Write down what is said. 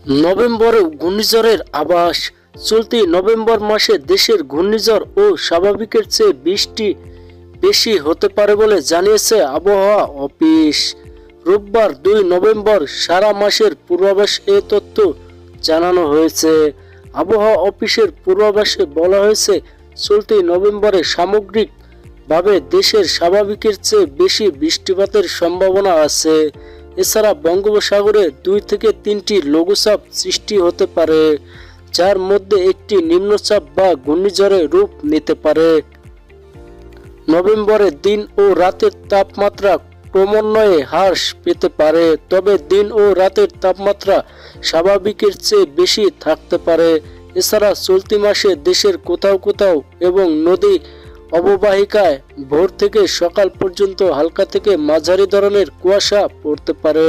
নভেম্বরে ঘূর্ণিঝড়ের আভাস। চলতি নভেম্বর মাসে দেশের ঘূর্ণিঝড় ও স্বাভাবিকের চেয়ে বৃষ্টি বেশি হতে পারে বলে জানিয়েছে আবহাওয়া অফিস। রোববার 2 নভেম্বর সারা মাসের পূর্বাভাস এ তথ্য জানানো হয়েছে। আবহাওয়া অফিসের পূর্বাভাসে বলা হয়েছে, চলতি নভেম্বরে সামগ্রিকভাবে দেশের স্বাভাবিকের চেয়ে বেশি বৃষ্টিপাতের সম্ভাবনা আছে। এছাড়া বঙ্গোপসাগরে 2 থেকে 3টি লঘুচাপ সৃষ্টি হতে পারে, যার মধ্যে একটি নিম্নচাপ বা ঘূর্ণিঝড়ের রূপ নিতে পারে। নভেম্বরে দিন ও রাতের তাপমাত্রা ক্রমান্বয়ে হ্রাস পেতে পারে, তবে দিন ও রাতের তাপমাত্রা স্বাভাবিকের চেয়ে বেশি থাকতে পারে। এছাড়া চলতি মাসে দেশের কোথাও কোথাও এবং নদী অববাহিকায় ভোর থেকে সকাল পর্যন্ত হালকা থেকে মাঝারি ধরনের কুয়াশা পড়তে পারে।